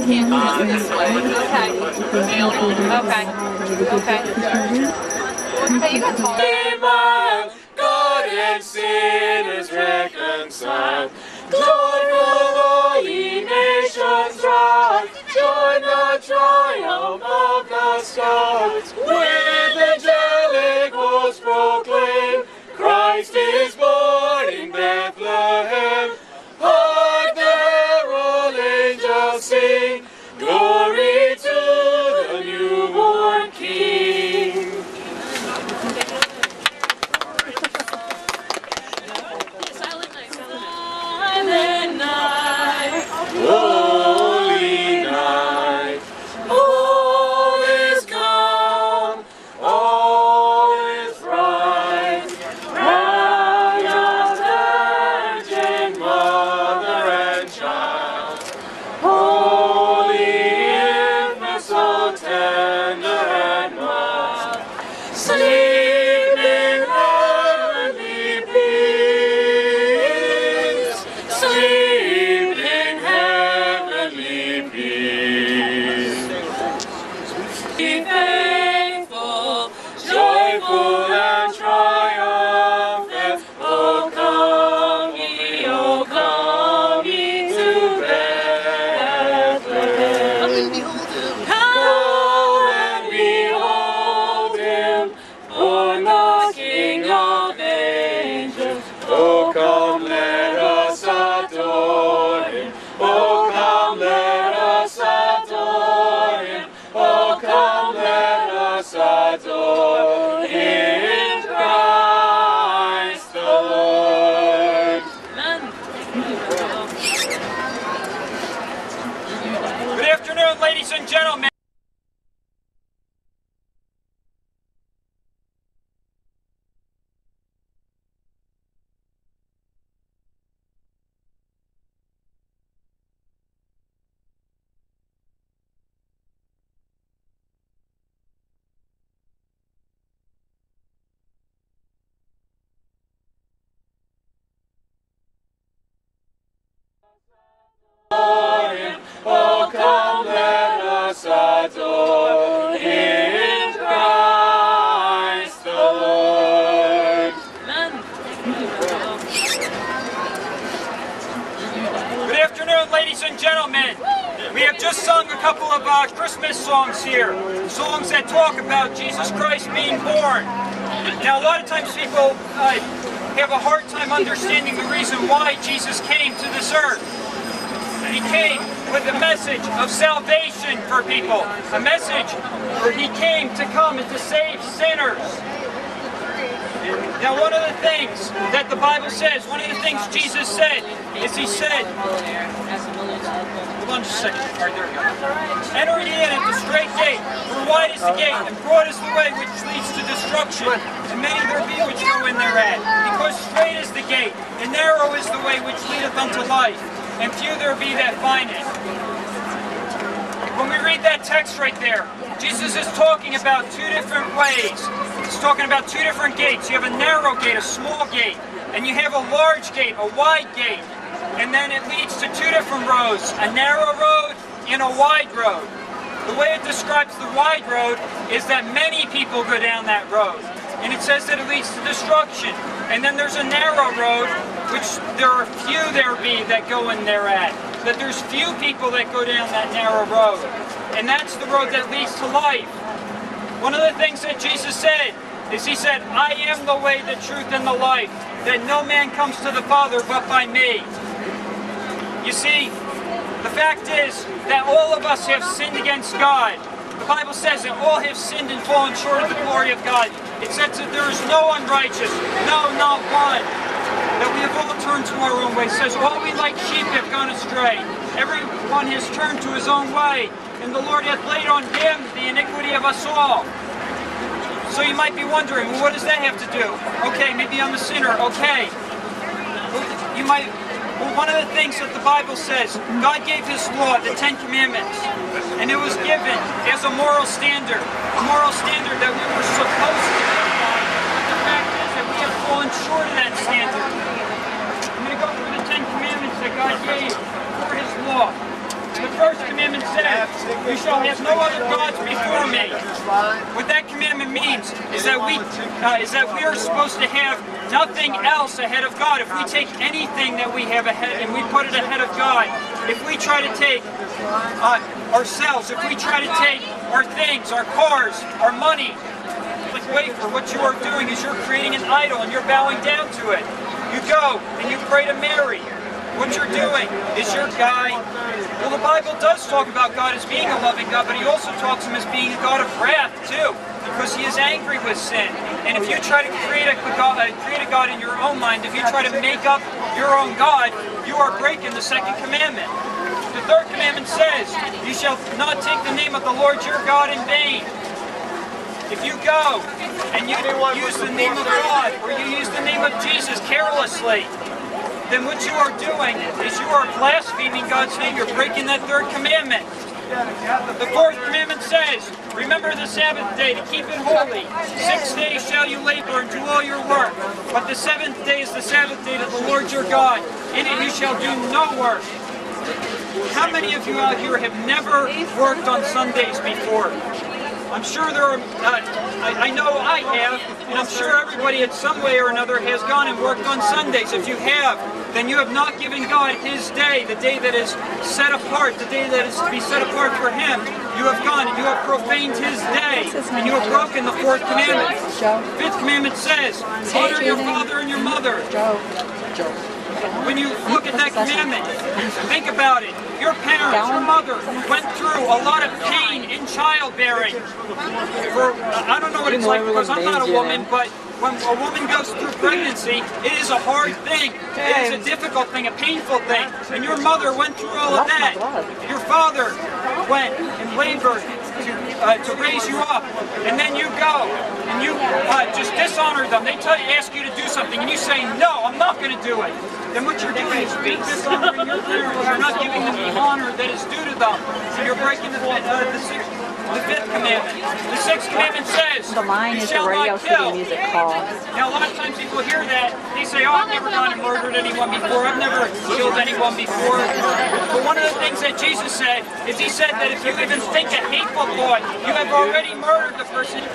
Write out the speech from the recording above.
can't go this way. Okay. Okay, you can talk. God and sinners reconciled. Joyful all ye nations rise. Join the triumph of the skies. With angelic hosts proclaim, Christ is born in Bethlehem. Hark the herald angels sing, glory to the newborn King. Silent night, holy night, all is calm, all is bright. Round the Virgin Mother and Child, holy infant, so tender and mild, sleep in heavenly peace, sleep in heavenly peace. Be faithful, joyful and triumphant, O come ye to Bethlehem. Come and behold him, born the King of angels. Oh, come, let us adore him. Oh, come, let us adore him. Oh, come, let us adore him, Christ the Lord. Good afternoon, ladies and gentlemen. Oh, come, let us adore him, Christ the Lord. Good afternoon, ladies and gentlemen. We have just sung a couple of Christmas songs here, songs that talk about Jesus Christ being born. Now, a lot of times people have a hard time understanding the reason why Jesus came to this earth. He came with a message of salvation for people, a message where he came to come and to save sinners. Now, one of the things that the Bible says, one of the things Jesus said, is he said, hold on just a second, all right, there we go. Enter ye in at the straight gate, for wide is the gate, and broad is the way which leads to destruction, and many there be which go in thereat. Because straight is the gate, and narrow is the way which leadeth unto life, and few there be that find it. When we read that text right there, Jesus is talking about two different ways. He's talking about two different gates. You have a narrow gate, a small gate, and you have a large gate, a wide gate. And then it leads to two different roads, a narrow road and a wide road. The way it describes the wide road is that many people go down that road. And it says that it leads to destruction. And then there's a narrow road, which there are few there be that go in thereat. That there's few people that go down that narrow road. And that's the road that leads to life. One of the things that Jesus said is he said, I am the way, the truth, and the life, that no man comes to the Father but by me. You see, the fact is that all of us have sinned against God. The Bible says that all have sinned and fallen short of the glory of God. It says that there is no unrighteous, no, not one. That we have all turned to our own way. It says all we like sheep have gone astray. Everyone has turned to his own way. And the Lord hath laid on him the iniquity of us all. So you might be wondering, well, what does that have to do? Okay, maybe I'm a sinner. Okay. You might... Well, one of the things that the Bible says, God gave his law, the Ten Commandments, and it was given as a moral standard that we were supposed to live by. But the fact is that we have fallen short of that standard. I'm going to go through the Ten Commandments that God gave for his law. The first commandment says, you shall have no other gods before me. What that commandment means is that we are supposed to have nothing else ahead of God. If we take anything that we have ahead and we put it ahead of God, if we try to take ourselves, if we try to take our things, our cars, our money, wafer, what you are doing is you're creating an idol and you're bowing down to it. You go and you pray to Mary. What you're doing is your guy. Well, the Bible does talk about God as being a loving God, but he also talks him as being a God of wrath too, because he is angry with sin. And if you try to create a God in your own mind, if you try to make up your own God, you are breaking the second commandment. The third commandment says, you shall not take the name of the Lord your God in vain. If you go and you use the name of God or you use the name of Jesus carelessly, then what you are doing is you are blaspheming God's name. You're breaking that third commandment. The fourth commandment says, remember the Sabbath day to keep it holy. 6 days shall you labor and do all your work. But the seventh day is the Sabbath day to the Lord your God. In it you shall do no work. How many of you out here have never worked on Sundays before? I'm sure there are, I know I have, and I'm sure everybody at some way or another has gone and worked on Sundays. If you have, then you have not given God His day, the day that is set apart, the day that is to be set apart for Him. You have gone and you have profaned His day, and you have broken the fourth commandment. Fifth commandment says, honor your father and your mother. When you look at that commandment, think about it. Your parents, your mother, went through a lot of pain in childbearing. I don't know what it's like because I'm not a woman, but when a woman goes through pregnancy, it is a hard thing. It is a difficult thing, a painful thing. And your mother went through all of that. Your father went and labored to raise you up, and then you go and you just dishonor them. They ask you to do something, and you say, "No, I'm not going to do it." Then what you're doing is being dishonoring your parents. You're not giving them the honor that is due to them. So you're breaking the fifth commandment. The sixth commandment says, The line is the Radio City Music Hall. Now, a lot of times people hear that, they say, oh, I've never gone and murdered anyone before, I've never killed anyone before. But one of the things that Jesus said is he said that if you even think a hateful thought, you have already murdered the person.